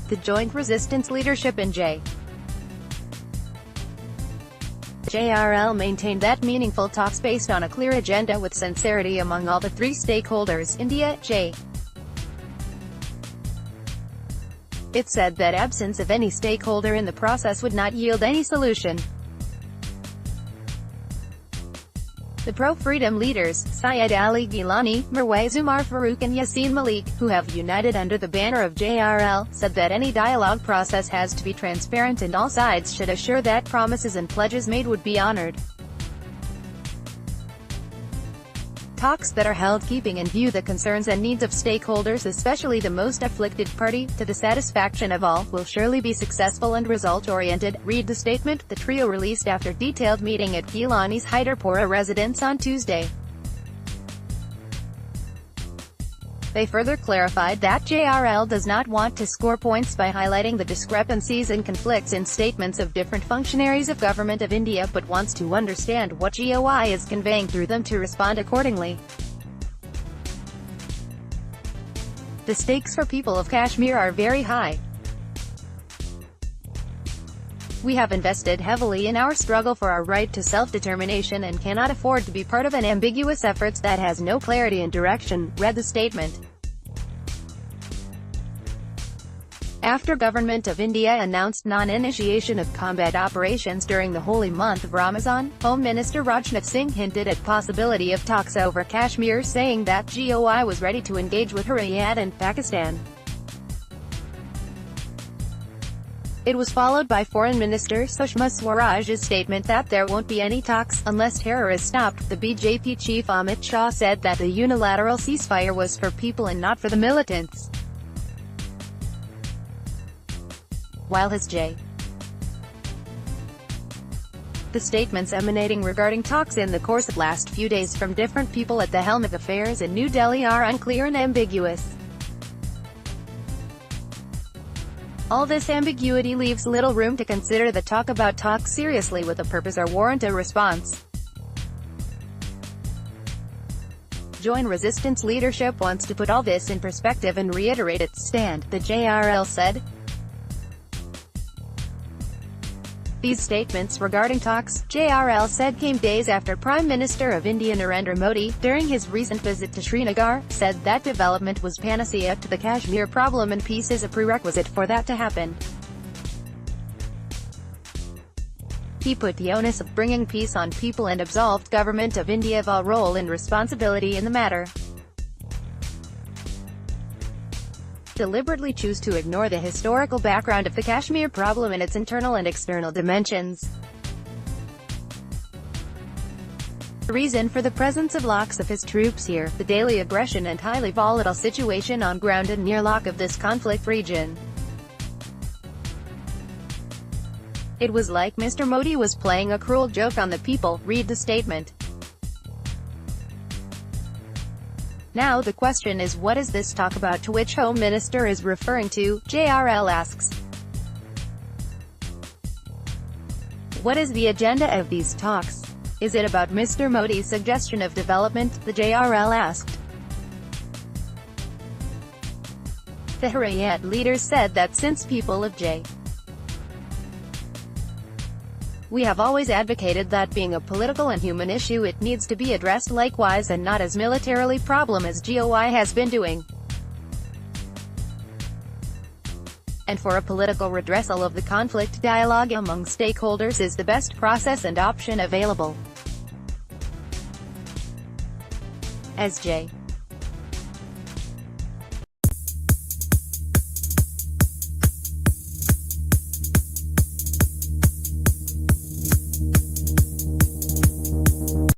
The Joint Resistance Leadership in JRL maintained that meaningful talks based on a clear agenda with sincerity among all the three stakeholders, India, It said that absence of any stakeholder in the process would not yield any solution. The pro-freedom leaders, Syed Ali Gilani, Mirwais Umar Farooq and Yasin Malik, who have united under the banner of JRL, said that any dialogue process has to be transparent and all sides should assure that promises and pledges made would be honored. Talks that are held keeping in view the concerns and needs of stakeholders, especially the most afflicted party, to the satisfaction of all, will surely be successful and result-oriented, read the statement the trio released after detailed meeting at Gilani's Hyderpora residence on Tuesday. They further clarified that JRL does not want to score points by highlighting the discrepancies and conflicts in statements of different functionaries of Government of India but wants to understand what GOI is conveying through them to respond accordingly. The stakes for people of Kashmir are very high. We have invested heavily in our struggle for our right to self-determination and cannot afford to be part of an ambiguous effort that has no clarity and direction, read the statement. After Government of India announced non-initiation of combat operations during the holy month of Ramadan, Home Minister Rajnath Singh hinted at possibility of talks over Kashmir, saying that GOI was ready to engage with Hurriyat and Pakistan. It was followed by Foreign Minister Sushma Swaraj's statement that there won't be any talks unless terror is stopped. The BJP chief Amit Shah said that the unilateral ceasefire was for people and not for the militants. While his The statements emanating regarding talks in the course of last few days from different people at the helm of affairs in New Delhi are unclear and ambiguous. All this ambiguity leaves little room to consider the talk about talks seriously with a purpose or warrant a response. Joint Resistance Leadership wants to put all this in perspective and reiterate its stand, the JRL said. These statements regarding talks, JRL said, came days after Prime Minister of India Narendra Modi, during his recent visit to Srinagar, said that development was panacea to the Kashmir problem and peace is a prerequisite for that to happen. He put the onus of bringing peace on people and absolved Government of India of all role and responsibility in the matter. Deliberately choose to ignore the historical background of the Kashmir problem and its internal and external dimensions. The reason for the presence of lakhs of his troops here, the daily aggression and highly volatile situation on ground and near Lak of this conflict region. It was like Mr. Modi was playing a cruel joke on the people, read the statement. Now the question is, what is this talk about to which Home Minister is referring to, JRL asks. What is the agenda of these talks? Is it about Mr. Modi's suggestion of development, the JRL asked. The Hurriyat leaders said that since people of We have always advocated that being a political and human issue it needs to be addressed likewise and not as militarily problem as GOI has been doing. And for a political redressal of the conflict, dialogue among stakeholders is the best process and option available. As